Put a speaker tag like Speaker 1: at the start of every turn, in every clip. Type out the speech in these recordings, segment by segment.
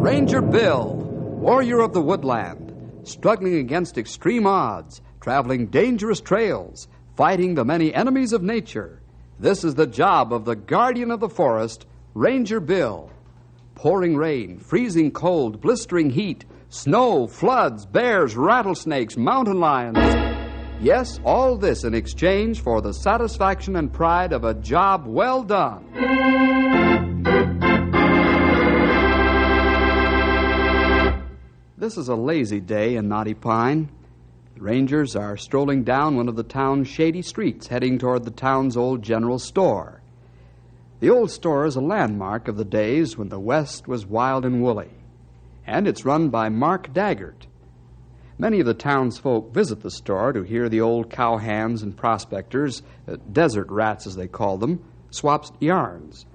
Speaker 1: Ranger Bill, warrior of the woodland, struggling against extreme odds, traveling dangerous trails, fighting the many enemies of nature. This is the job of the guardian of the forest, Ranger Bill. Pouring rain, freezing cold, blistering heat, snow, floods, bears, rattlesnakes, mountain lions. Yes, all this in exchange for the satisfaction and pride of a job well done. This is a lazy day in Knotty Pine. The Rangers are strolling down one of the town's shady streets, heading toward the town's old general store. The old store is a landmark of the days when the West was wild and woolly, and it's run by Mark Daggart. Many of the townsfolk visit the store to hear the old cowhands and prospectors, desert rats as they call them, swap yarns.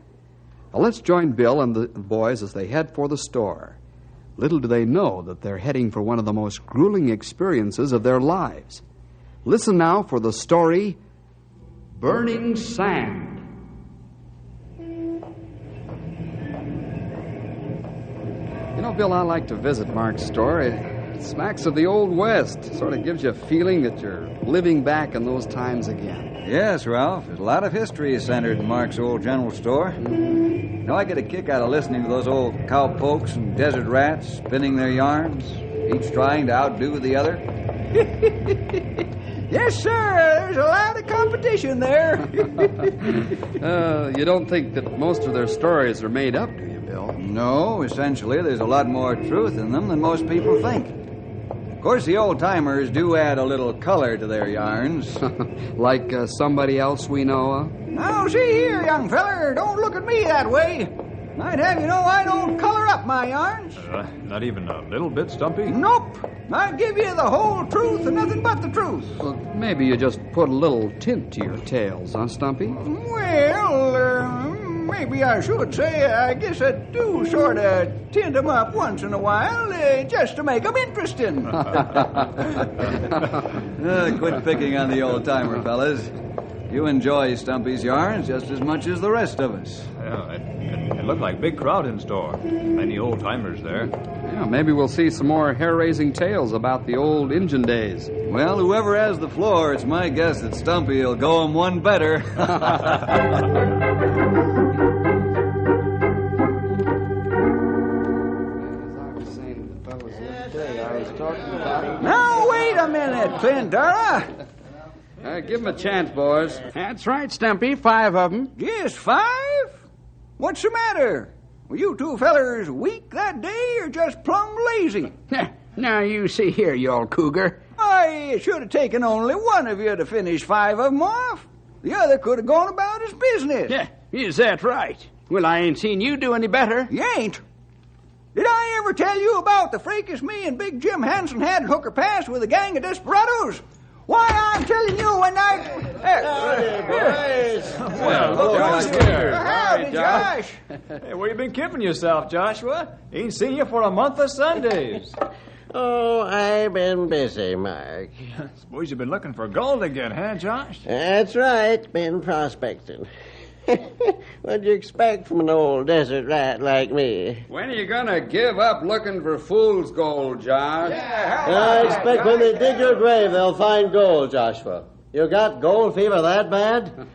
Speaker 1: Now let's join Bill and the boys as they head for the store. Little do they know that they're heading for one of the most grueling experiences of their lives. Listen now for the story, Burning Sand. You know, Bill, I like to visit Mark's store. It smacks of the Old West. Sort of gives you a feeling that you're living back in those times again.
Speaker 2: Yes, Ralph. There's a lot of history centered in Mark's old general store. You know, I get a kick out of listening to those old cowpokes and desert rats spinning their yarns, each trying to outdo the other.
Speaker 3: Yes, sir. There's a lot of competition there.
Speaker 1: You don't think that most of their stories are made up, do you, Bill?
Speaker 2: No, essentially, there's a lot more truth in them than most people think. Of course, the old-timers do add a little color to their yarns.
Speaker 1: Like somebody else we know of?
Speaker 3: Now, see here, young feller. Don't look at me that way. I'd have you know I don't color up my yarns.
Speaker 4: Not even a little bit, Stumpy?
Speaker 3: Nope. I give you the whole truth and nothing but the truth.
Speaker 1: Well, maybe you just put a little tint to your tales, huh, Stumpy?
Speaker 3: Well, maybe I should say I guess I do sort of tint them up once in a while, just to make them interesting.
Speaker 2: Quit picking on the old-timer, fellas. You enjoy Stumpy's yarns just as much as the rest of us.
Speaker 4: Yeah, it looked like a big crowd in store. Many old-timers there.
Speaker 1: Yeah, maybe we'll see some more hair-raising tales about the old Injun days.
Speaker 2: Well, whoever has the floor, it's my guess that Stumpy will go him one better.
Speaker 3: Now, wait a minute, Clint,
Speaker 1: Give him a chance, boys.
Speaker 5: That's right, Stumpy. 5 of them.
Speaker 3: Just 5? What's the matter? Were you two fellers weak that day or just plumb lazy?
Speaker 5: Now, you see here, you old cougar.
Speaker 3: It should have taken only one of you to finish 5 of them off. The other could have gone about his business.
Speaker 5: Yeah, is that right? Well, I ain't seen you do any better.
Speaker 3: You ain't? Did I ever tell you about the fracas me and Big Jim Hanson had at Hooker Pass with a gang of desperados? Why, I'm telling you when I...
Speaker 4: Well, look here.
Speaker 3: Howdy, Josh.
Speaker 4: Hey, where you been keeping yourself, Joshua? Ain't seen you for a month of Sundays.
Speaker 6: Oh, I've been busy, Mark.
Speaker 4: Suppose you've been looking for gold again, huh, Josh?
Speaker 6: That's right, been prospecting. What'd you expect from an old desert rat like me?
Speaker 1: When are you gonna give up looking for fool's gold, Josh?
Speaker 6: I expect when they dig your grave, they'll find gold, Joshua. You got gold fever that bad?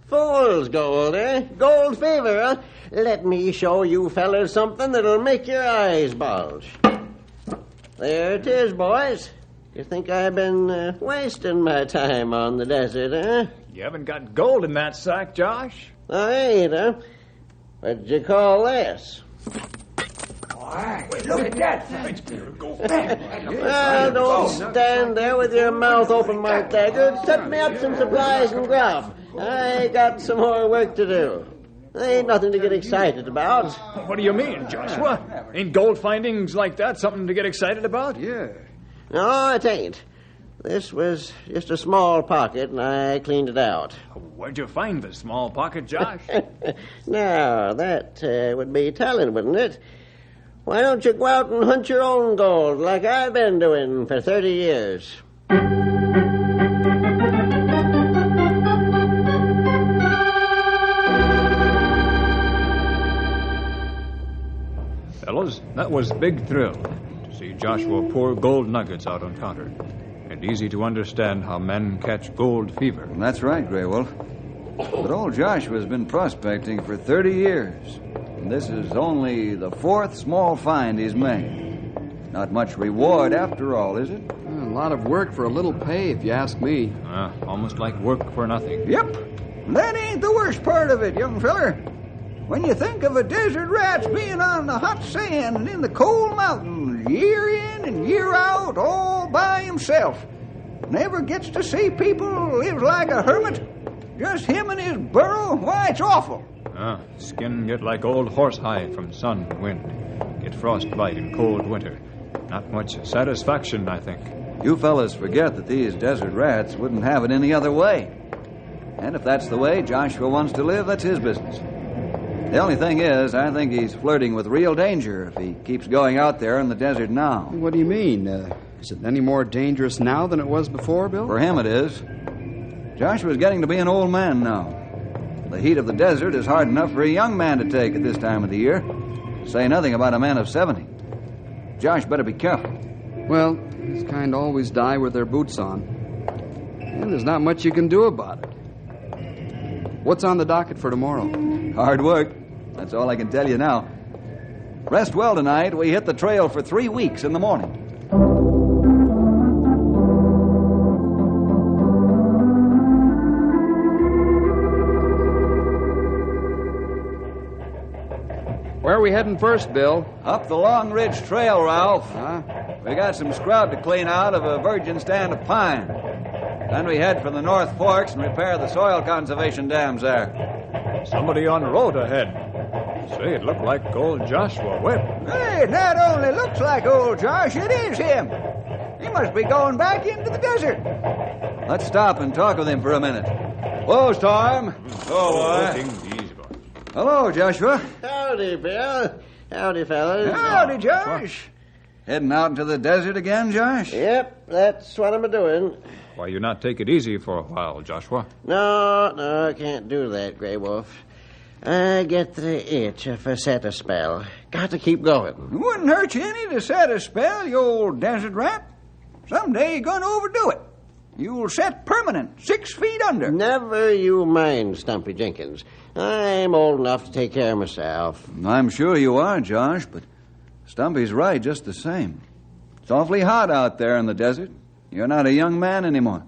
Speaker 6: Fool's gold, eh? Gold fever, huh? Let me show you fellas something that'll make your eyes bulge. There it is, boys. You think I've been wasting my time on the desert, huh?
Speaker 4: You haven't got gold in that sack, Josh.
Speaker 6: I ain't, huh? What'd you call this?
Speaker 3: Look at that.
Speaker 6: Well, don't stand there with your mouth open, Mark Daggart. Set me up some supplies and grub. I got some more work to do. Ain't nothing to get excited about.
Speaker 4: What do you mean, Joshua? Ain't gold findings like that something to get excited about?
Speaker 1: Yeah.
Speaker 6: No, it ain't. This was just a small pocket, and I cleaned it out.
Speaker 4: Where'd you find the small pocket, Josh?
Speaker 6: Now, that would be telling, wouldn't it? Why don't you go out and hunt your own gold like I've been doing for 30 years?
Speaker 4: Fellows, that was a big thrill to see Joshua pour gold nuggets out on counter. And easy to understand how men catch gold fever.
Speaker 2: That's right, Grey Wolf. But old Joshua's been prospecting for 30 years. And this is only the 4th small find he's made. Not much reward after all, is it?
Speaker 1: A lot of work for a little pay, if you ask me.
Speaker 4: Almost like work for nothing.
Speaker 3: Yep. That ain't the worst part of it, young feller. When you think of a desert rat's being on the hot sand and in the cold mountains, year in and year out, all by himself, never gets to see people, lives like a hermit, just him and his burro, why, it's awful.
Speaker 4: Skin get like old horsehide from sun and wind. Get frostbite in cold winter. Not much satisfaction, I think.
Speaker 2: You fellas forget that these desert rats wouldn't have it any other way. And if that's the way Joshua wants to live, that's his business. The only thing is, I think he's flirting with real danger if he keeps going out there in the desert now.
Speaker 1: What do you mean? Is it any more dangerous now than it was before, Bill?
Speaker 2: For him it is. Joshua's getting to be an old man now. The heat of the desert is hard enough for a young man to take at this time of the year. Say nothing about a man of 70. Josh better be careful.
Speaker 1: Well, these kind always die with their boots on. And there's not much you can do about it. What's on the docket for tomorrow?
Speaker 2: Hard work. That's all I can tell you now. Rest well tonight. We hit the trail for 3 weeks in the morning.
Speaker 1: Where are we heading first, Bill?
Speaker 2: Up the Long Ridge Trail, Ralph.
Speaker 1: Huh?
Speaker 2: We got some scrub to clean out of a virgin stand of pine. Then we head for the North Forks and repair the soil conservation dams there.
Speaker 4: Somebody on the road ahead. Say, it looked like old Joshua Whip.
Speaker 3: Hey, it not only looks like old Josh, it is him. He must be going back into the desert.
Speaker 2: Let's stop and talk with him for a minute. Whoa, Storm. Oh, boy.
Speaker 4: Easy, boy.
Speaker 2: Hello, Joshua.
Speaker 6: Howdy, Bill. Howdy, fellas.
Speaker 3: Howdy, Josh.
Speaker 2: Heading out into the desert again, Josh?
Speaker 6: Yep, that's what I'm a-doing.
Speaker 4: Why you not take it easy for a while, Joshua?
Speaker 6: No, I can't do that, Grey Wolf. I get the itch if I set a spell. Got to keep going.
Speaker 3: It wouldn't hurt you any to set a spell, you old desert rat. Someday you're going to overdo it. You'll set permanent, 6 feet under.
Speaker 6: Never you mind, Stumpy Jenkins. I'm old enough to take care of myself.
Speaker 2: I'm sure you are, Josh, but Stumpy's right just the same. It's awfully hot out there in the desert. You're not a young man anymore.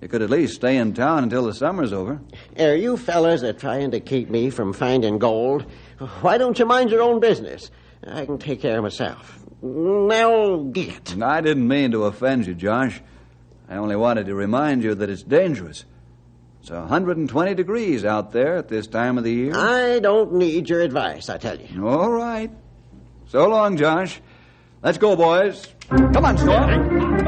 Speaker 2: You could at least stay in town until the summer's over.
Speaker 6: Are you fellas trying to keep me from finding gold? Why don't you mind your own business? I can take care of myself. Now, get.
Speaker 2: I didn't mean to offend you, Josh. I only wanted to remind you that it's dangerous. It's 120 degrees out there at this time of the year.
Speaker 6: I don't need your advice, I tell you.
Speaker 2: All right. So long, Josh. Let's go, boys. Come on, Storm.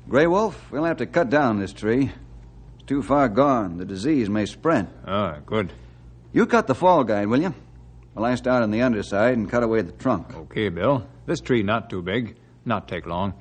Speaker 2: Grey Wolf, we'll have to cut down this tree. It's too far gone. The disease may spread.
Speaker 4: Good.
Speaker 2: You cut the fall guide, will you? Well, I start on the underside and cut away the trunk.
Speaker 4: Okay, Bill. This tree not too big. Not take long.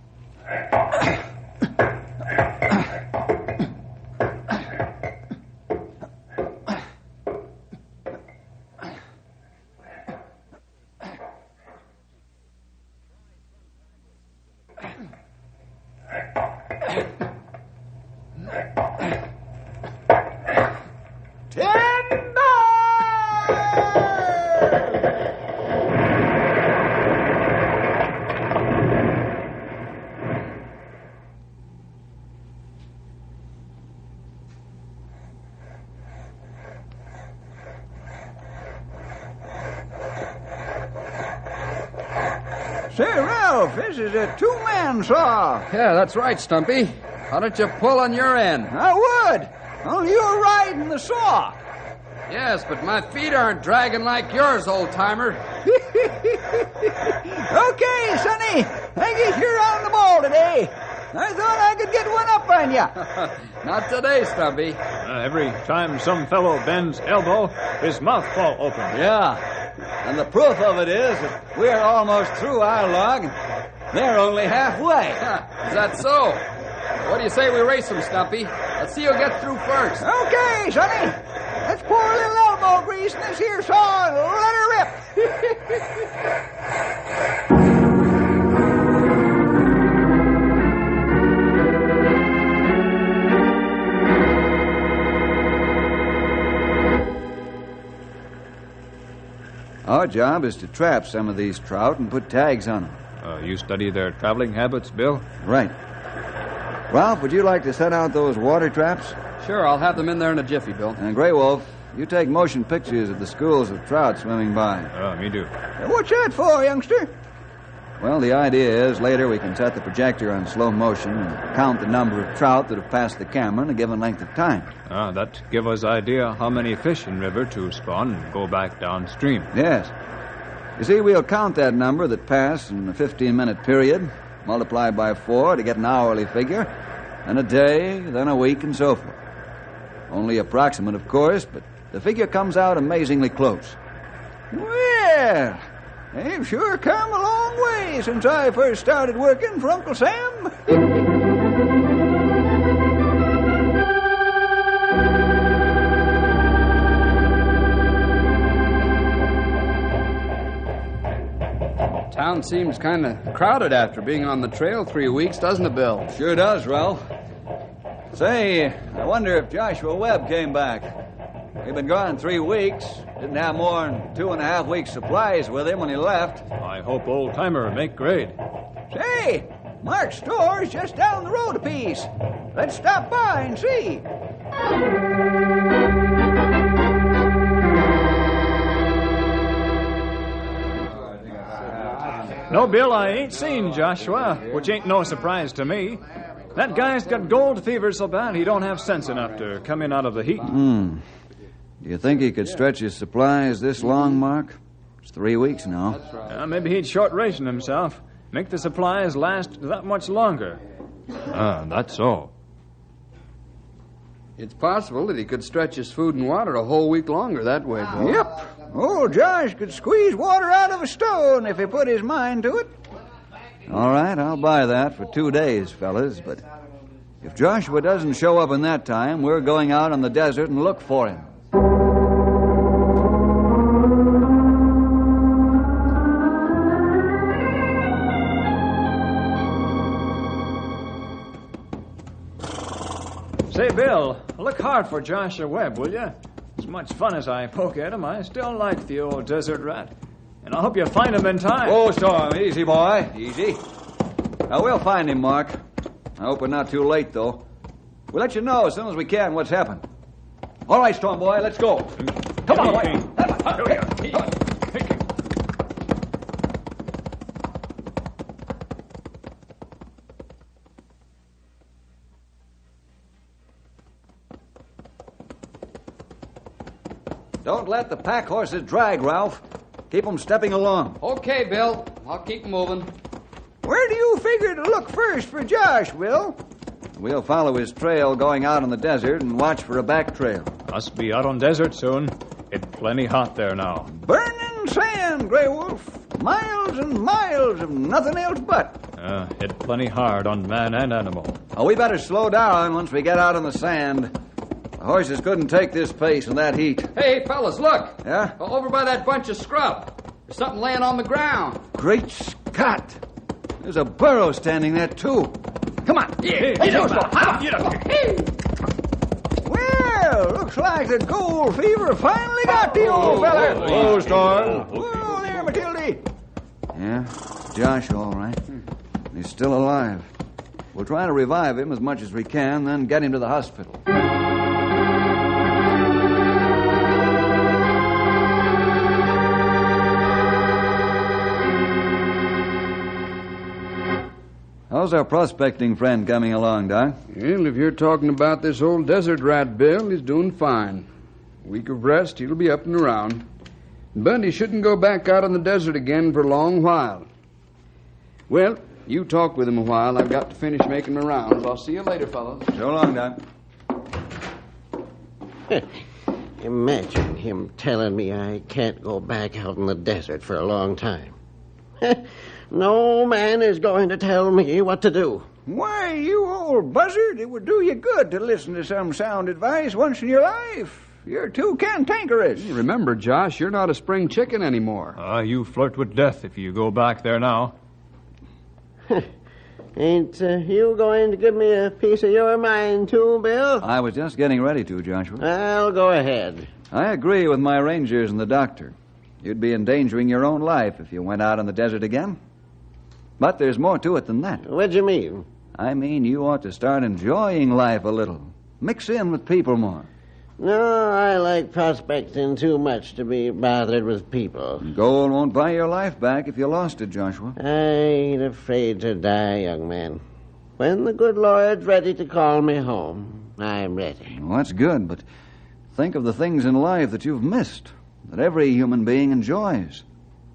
Speaker 3: Say, Ralph, this is a two-man saw.
Speaker 1: Yeah, that's right, Stumpy. Why don't you pull on your end?
Speaker 3: I would. Only you're riding the saw.
Speaker 1: Yes, but my feet aren't dragging like yours, old-timer.
Speaker 3: Okay, Sonny. I guess you're on the ball today. I thought I could get one up on you.
Speaker 1: Not today, Stumpy.
Speaker 4: Every time some fellow bends elbow, his mouth fall open.
Speaker 2: Yeah. And the proof of it is that we're almost through our log, and they're only halfway.
Speaker 1: Is that so? What do you say we race them, Stumpy? Let's see who'll get through first.
Speaker 3: Okay, Sonny. Let's pour a little elbow grease in this here saw and let her rip.
Speaker 2: Our job is to trap some of these trout and put tags on them.
Speaker 4: You study their traveling habits, Bill?
Speaker 2: Right. Ralph, would you like to set out those water traps?
Speaker 1: Sure, I'll have them in there in a jiffy, Bill.
Speaker 2: And Grey Wolf, you take motion pictures of the schools of trout swimming by.
Speaker 4: Me do.
Speaker 3: What's that for, youngster?
Speaker 2: Well, the idea is later we can set the projector on slow motion and count the number of trout that have passed the camera in a given length of time.
Speaker 4: That give us idea how many fish in river to spawn and go back downstream.
Speaker 2: Yes. You see, we'll count that number that passed in a 15-minute period, multiply by 4 to get an hourly figure, then a day, then a week, and so forth. Only approximate, of course, but the figure comes out amazingly close.
Speaker 3: Well, they've sure come a long way since I first started working for Uncle Sam.
Speaker 1: Town seems kind of crowded after being on the trail 3 weeks, doesn't it, Bill?
Speaker 2: Sure does, Ralph. Say, I wonder if Joshua Webb came back. He'd been gone 3 weeks. Didn't have more than 2.5 weeks' supplies with him when he left.
Speaker 4: I hope old timer make grade.
Speaker 3: Say, Mark's store's just down the road a piece. Let's stop by and see.
Speaker 4: No, Bill, I ain't seen Joshua, which ain't no surprise to me. That guy's got gold fever so bad he don't have sense enough to come in out of the heat.
Speaker 2: Do you think he could stretch his supplies this long, Mark? It's 3 weeks now.
Speaker 4: Maybe he'd short ration himself. Make the supplies last that much longer. That's so.
Speaker 1: It's possible that he could stretch his food and water a whole week longer that way, Bill.
Speaker 3: Yep. Old Josh could squeeze water out of a stone if he put his mind to it.
Speaker 2: All right, I'll buy that for 2 days, fellas, but if Joshua doesn't show up in that time, we're going out on the desert and look for him.
Speaker 4: Say, Bill, look hard for Joshua Webb, will you? As much fun as I poke at him, I still like the old desert rat. And I hope you find him in time.
Speaker 2: Oh, Storm, easy, boy, easy. Now, we'll find him, Mark. I hope we're not too late, though. We'll let you know as soon as we can what's happened. All right, Storm boy, let's go. Come on, boy. Don't let the pack horses drag, Ralph. Keep them stepping along.
Speaker 1: Okay, Bill. I'll keep moving.
Speaker 3: Where do you figure to look first for Josh, Will?
Speaker 2: We'll follow his trail going out on the desert and watch for a back trail.
Speaker 4: Must be out on desert soon. It's plenty hot there now.
Speaker 3: Burning sand, Grey Wolf. Miles and miles of nothing else but.
Speaker 4: It's plenty hard on man and animal.
Speaker 2: Oh, we better slow down once we get out on the sand. The horses couldn't take this pace in that heat.
Speaker 1: Hey, fellas, look.
Speaker 2: Yeah?
Speaker 1: Over by that bunch of scrub. There's something laying on the ground.
Speaker 2: Great Scott! There's a burro standing there, too. Come on.
Speaker 3: Well, looks like the gold fever finally got the old fella.
Speaker 2: Hello, Storm.
Speaker 3: Whoa there, Matilda.
Speaker 2: Yeah, Josh, all right. He's still alive. We'll try to revive him as much as we can, then get him to the hospital. How's our prospecting friend coming along, Doc?
Speaker 1: Well, if you're talking about this old desert rat, Bill, he's doing fine. A week of rest, he'll be up and around. But he shouldn't go back out on the desert again for a long while. Well, you talk with him a while. I've got to finish making my rounds. I'll see you later, fellas.
Speaker 2: So long, Doc.
Speaker 6: Imagine him telling me I can't go back out in the desert for a long time. No man is going to tell me what to do.
Speaker 3: Why, you old buzzard, it would do you good to listen to some sound advice once in your life. You're too cantankerous.
Speaker 1: Remember, Josh, you're not a spring chicken anymore.
Speaker 4: You flirt with death if you go back there now.
Speaker 6: Ain't you going to give me a piece of your mind, too, Bill?
Speaker 2: I was just getting ready to, Joshua.
Speaker 6: I'll go ahead.
Speaker 2: I agree with my rangers and the doctor. You'd be endangering your own life if you went out in the desert again. But there's more to it than that.
Speaker 6: What do you mean?
Speaker 2: I mean, you ought to start enjoying life a little. Mix in with people more.
Speaker 6: No, I like prospecting too much to be bothered with people.
Speaker 2: Gold won't buy your life back if you lost it, Joshua.
Speaker 6: I ain't afraid to die, young man. When the good Lord's ready to call me home, I'm ready.
Speaker 2: Well, that's good, but think of the things in life that you've missed, that every human being enjoys.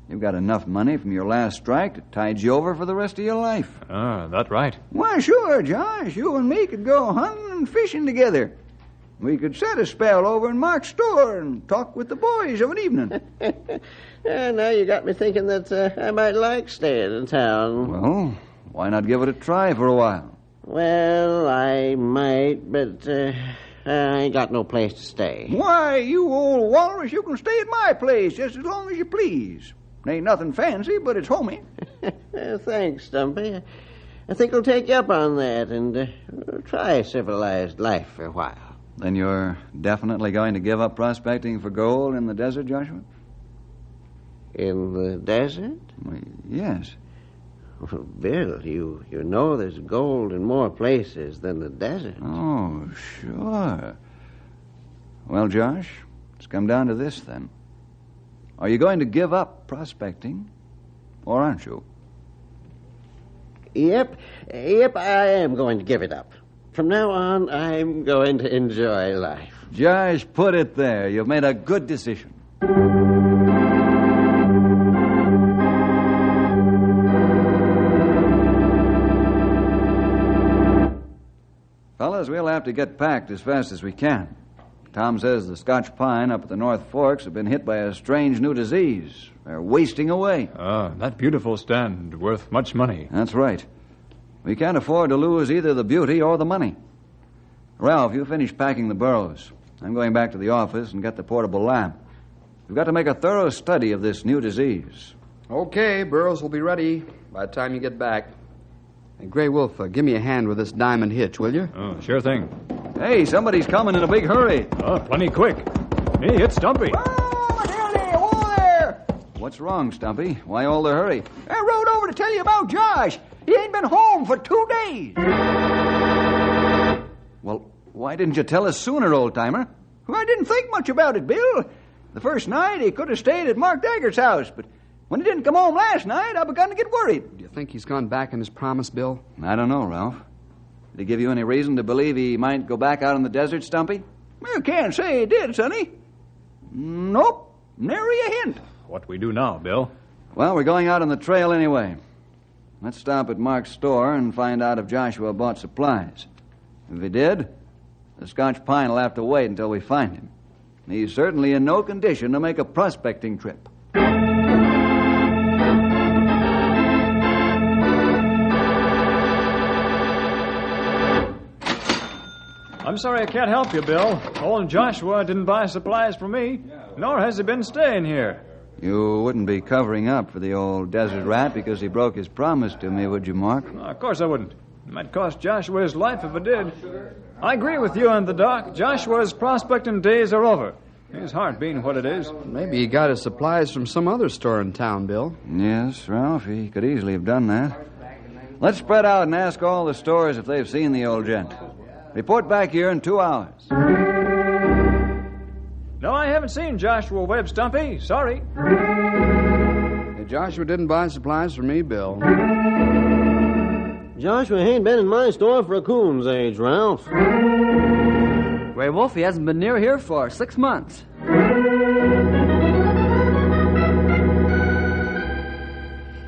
Speaker 2: You've got enough money from your last strike to tide you over for the rest of your life.
Speaker 4: That's right.
Speaker 3: Why, sure, Josh. You and me could go hunting and fishing together. We could set a spell over in Mark's store and talk with the boys of an evening.
Speaker 6: Now you got me thinking that I might like staying in town.
Speaker 2: Well, why not give it a try for a while?
Speaker 6: Well, I might, but I ain't got no place to stay.
Speaker 3: Why, you old walrus, you can stay at my place just as long as you please. Ain't nothing fancy, but it's homey.
Speaker 6: Thanks, Stumpy. I think I'll take you up on that and try civilized life for a while.
Speaker 2: Then you're definitely going to give up prospecting for gold in the desert, Joshua?
Speaker 6: In the desert?
Speaker 2: Well, yes.
Speaker 6: Well, Bill, you know there's gold in more places than the desert.
Speaker 2: Oh, sure. Well, Josh, it's come down to this, then. Are you going to give up prospecting, or aren't you?
Speaker 6: Yep, I am going to give it up. From now on, I'm going to enjoy life.
Speaker 2: Josh, put it there. You've made a good decision. Fellas, we'll have to get packed as fast as we can. Tom says the Scotch pine up at the North Forks have been hit by a strange new disease. They're wasting away.
Speaker 4: That beautiful stand, worth much money.
Speaker 2: That's right. We can't afford to lose either the beauty or the money. Ralph, you finish packing the burros. I'm going back to the office and get the portable lamp. We've got to make a thorough study of this new disease.
Speaker 1: Okay, burros will be ready by the time you get back. Hey, Gray Wolf, give me a hand with this diamond hitch, will you?
Speaker 4: Sure thing.
Speaker 2: Hey, somebody's coming in a big hurry.
Speaker 4: Plenty quick. Hey, it's Stumpy.
Speaker 3: Whoa there!
Speaker 2: What's wrong, Stumpy? Why all the hurry?
Speaker 3: I rode over to tell you about Josh. He ain't been home for 2 days.
Speaker 2: Well, why didn't you tell us sooner, old-timer?
Speaker 3: Well, I didn't think much about it, Bill. The first night, he could have stayed at Mark Dagger's house, but when he didn't come home last night, I begun to get worried.
Speaker 1: Do you think he's gone back on his promise, Bill?
Speaker 2: I don't know, Ralph. Did he give you any reason to believe he might go back out in the desert, Stumpy?
Speaker 3: You can't say he did, Sonny. Nope, nary a hint.
Speaker 4: What we do now, Bill?
Speaker 2: Well, we're going out on the trail anyway. Let's stop at Mark's store and find out if Joshua bought supplies. If he did, the Scotch pine will have to wait until we find him. He's certainly in no condition to make a prospecting trip.
Speaker 4: I'm sorry I can't help you, Bill. Old Joshua didn't buy supplies for me, nor has he been staying here.
Speaker 2: You wouldn't be covering up for the old desert rat because he broke his promise to me, would you, Mark?
Speaker 4: Of course I wouldn't. It might cost Joshua his life if it did. I agree with you and the doc. Joshua's prospecting days are over. His heart being what it is.
Speaker 1: Maybe he got his supplies from some other store in town, Bill.
Speaker 2: Yes, Ralph, he could easily have done that. Let's spread out and ask all the stores if they've seen the old gent. Report back here in 2 hours.
Speaker 4: No, I haven't seen Joshua Webb, Stumpy. Sorry.
Speaker 1: Hey, Joshua didn't buy supplies for me, Bill.
Speaker 6: Joshua ain't been in my store for a coon's age, Ralph.
Speaker 7: Gray Wolf, he hasn't been near here for 6 months.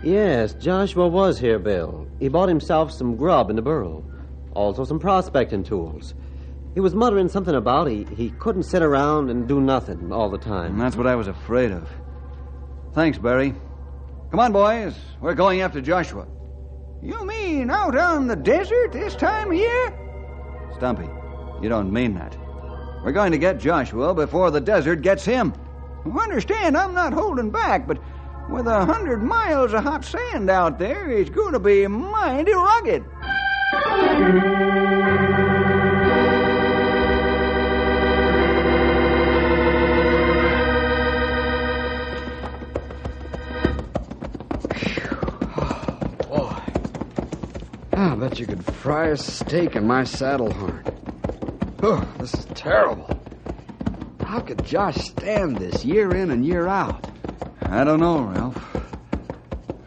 Speaker 6: Yes, Joshua was here, Bill. He bought himself some grub in the burrow. Also some prospecting tools. He was muttering something about he couldn't sit around and do nothing all the time.
Speaker 2: And that's what I was afraid of. Thanks, Barry. Come on, boys. We're going after Joshua.
Speaker 3: You mean out on the desert this time of year?
Speaker 2: Stumpy, you don't mean that. We're going to get Joshua before the desert gets him.
Speaker 3: You understand, I'm not holding back, but with 100 miles of hot sand out there, it's going to be mighty rugged.
Speaker 1: I bet you could fry a steak in my saddle horn. Oh, this is terrible. How could Josh stand this year in and year out?
Speaker 2: I don't know, Ralph.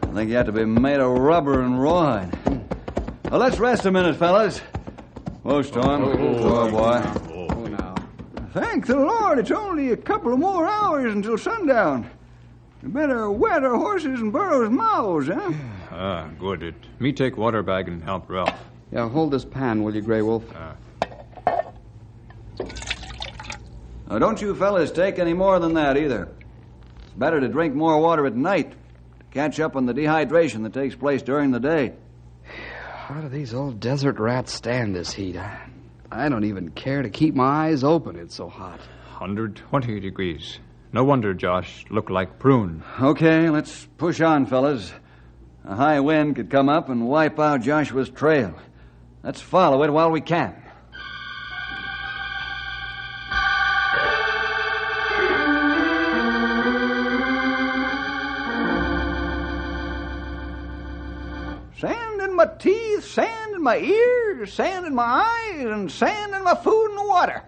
Speaker 2: I think you have to be made of rubber and rawhide. Well, let's rest a minute, fellas. Whoa, Storm. Oh, boy.
Speaker 1: Oh, now.
Speaker 3: Thank the Lord, it's only a couple of more hours until sundown. We better wet our horses and burros' mouths, huh?
Speaker 4: Good. Me take water bag and help Ralph.
Speaker 1: Yeah, hold this pan, will you, Grey Wolf?
Speaker 2: Now, don't you fellas take any more than that, either. It's better to drink more water at night to catch up on the dehydration that takes place during the day.
Speaker 1: How do these old desert rats stand this heat? I don't even care to keep my eyes open. It's so hot.
Speaker 4: 120 degrees. No wonder Josh looked like prune.
Speaker 2: Okay, let's push on, fellas. A high wind could come up and wipe out Joshua's trail. Let's follow it while we can.
Speaker 3: Sand in my teeth, sand in my ears, sand in my eyes, and sand in my food and water.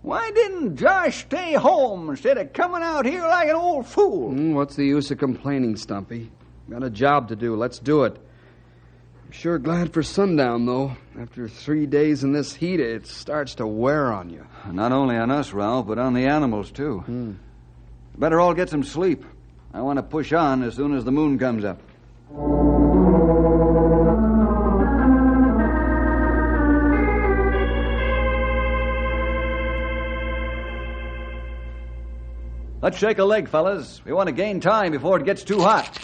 Speaker 3: Why didn't Josh stay home instead of coming out here like an old fool?
Speaker 1: What's the use of complaining, Stumpy? Got a job to do. Let's do it. I'm sure glad for sundown, though. After 3 days in this heat, it starts to wear on you.
Speaker 2: Not only on us, Ralph, but on the animals, too. Better all get some sleep. I want to push on as soon as the moon comes up. Let's shake a leg, fellas. We want to gain time before it gets too hot.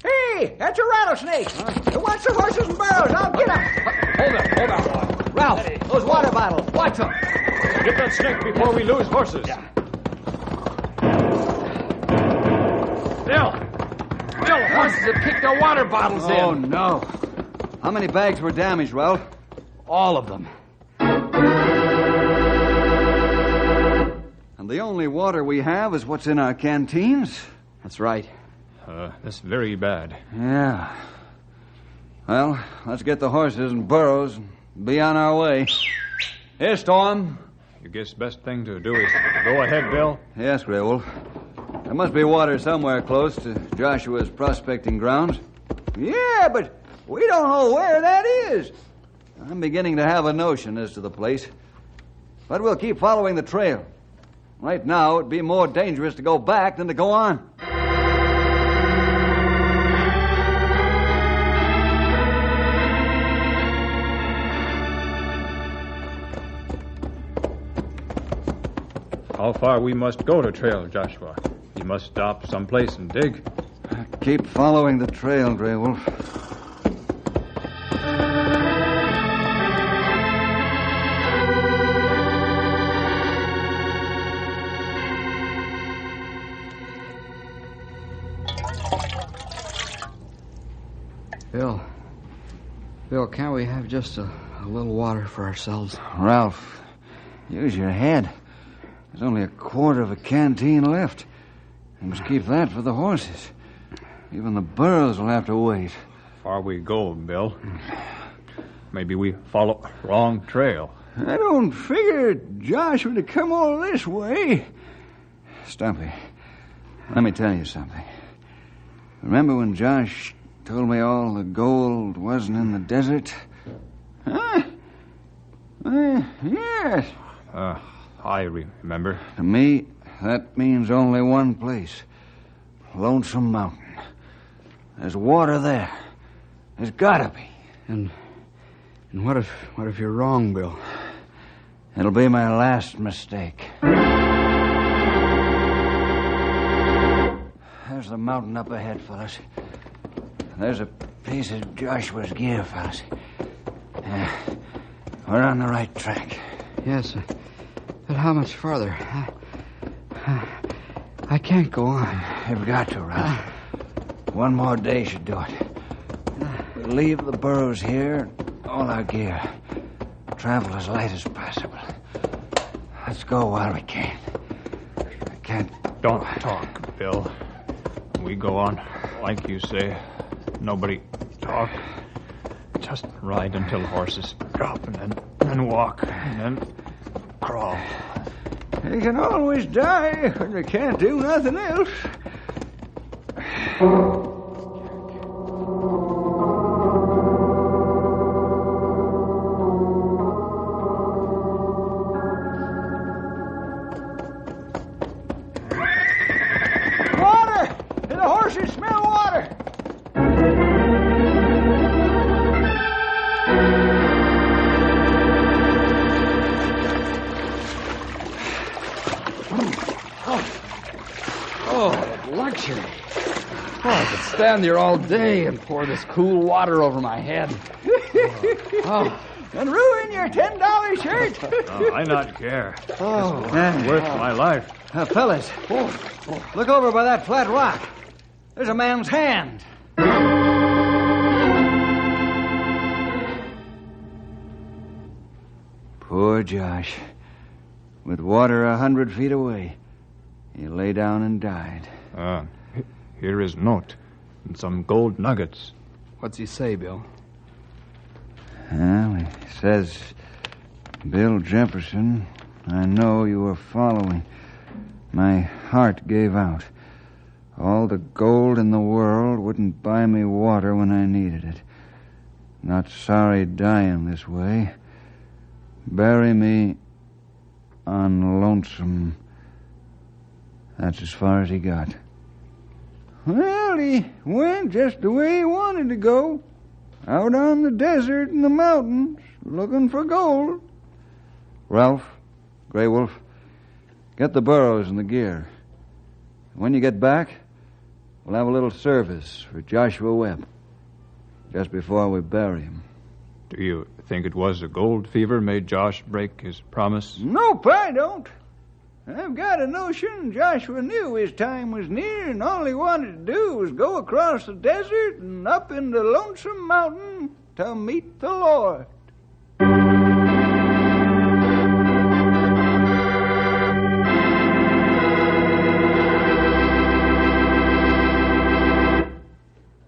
Speaker 3: Hey, that's a rattlesnake. It wants the horses and burros. I'll get him.
Speaker 4: Hold on.
Speaker 3: Ralph, those water bottles. Watch them.
Speaker 4: Get that snake before we lose horses. Bill, the horses have kicked our water bottles in.
Speaker 2: Oh, no. How many bags were damaged, Ralph?
Speaker 1: All of them.
Speaker 2: And the only water we have is what's in our canteens?
Speaker 1: That's right.
Speaker 4: That's very bad.
Speaker 2: Yeah. Well, let's get the horses and burros and be on our way. Here, Storm.
Speaker 4: You guess best thing to do is go ahead, Bill?
Speaker 2: Yes, Grey Wolf. There must be water somewhere close to Joshua's prospecting grounds.
Speaker 3: Yeah, but we don't know where that is.
Speaker 2: I'm beginning to have a notion as to the place. But we'll keep following the trail. Right now, it'd be more dangerous to go back than to go on.
Speaker 4: How far we must go to trail, Joshua? You must stop someplace and dig.
Speaker 2: Keep following the trail, Grey Wolf.
Speaker 1: Bill, can't we have just a little water for ourselves?
Speaker 2: Ralph, use your head. There's only a quarter of a canteen left. You must keep that for the horses. Even the burros will have to wait.
Speaker 4: Far we go, Bill. Maybe we follow wrong trail.
Speaker 3: I don't figure Josh would have come all this way.
Speaker 2: Stumpy, let me tell you something. Remember when Josh told me all the gold wasn't in the desert?
Speaker 3: Huh? Yes.
Speaker 4: I remember.
Speaker 2: To me, that means only one place. Lonesome Mountain. There's water there. There's gotta be.
Speaker 1: And what if you're wrong, Bill?
Speaker 2: It'll be my last mistake. There's the mountain up ahead, fellas. There's a piece of Joshua's gear, fellas. We're on the right track.
Speaker 1: Yes, but how much farther? I can't go on.
Speaker 2: You've got to, Ralph. One more day should do it. We'll leave the burros here, all our gear. Travel as light as possible. Let's go while we can. I can't...
Speaker 4: Don't talk, Bill. We go on, like you say. Nobody talk. Just ride until the horses drop, and then walk, and then crawl.
Speaker 3: They can always die when they can't do nothing else. Water! The horses smell water!
Speaker 1: Luxury. I could stand here all day and pour this cool water over my head.
Speaker 3: And ruin your $10 shirt?
Speaker 4: I not care.
Speaker 3: Oh.
Speaker 4: It's worth my life.
Speaker 3: Fellas, look over by that flat rock. There's a man's hand.
Speaker 2: Poor Josh. With water 100 feet away, he lay down and died.
Speaker 4: Here is note and some gold nuggets.
Speaker 1: What's he say, Bill?
Speaker 2: Well, he says, Bill Jefferson, I know you were following. My heart gave out. All the gold in the world wouldn't buy me water when I needed it. Not sorry dying this way. Bury me on Lonesome. That's as far as he got.
Speaker 3: Well, he went just the way he wanted to go. Out on the desert and the mountains, looking for gold.
Speaker 2: Ralph, Grey Wolf, get the burros and the gear. When you get back, we'll have a little service for Joshua Webb. Just before we bury him.
Speaker 4: Do you think it was the gold fever made Josh break his promise?
Speaker 3: Nope, I don't. I've got a notion Joshua knew his time was near, and all he wanted to do was go across the desert and up into Lonesome Mountain to meet the Lord.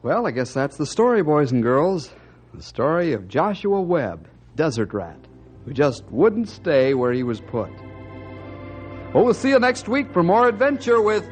Speaker 1: Well, I guess that's the story, boys and girls. The story of Joshua Webb, Desert Rat, who just wouldn't stay where he was put. Well, we'll see you next week for more adventure with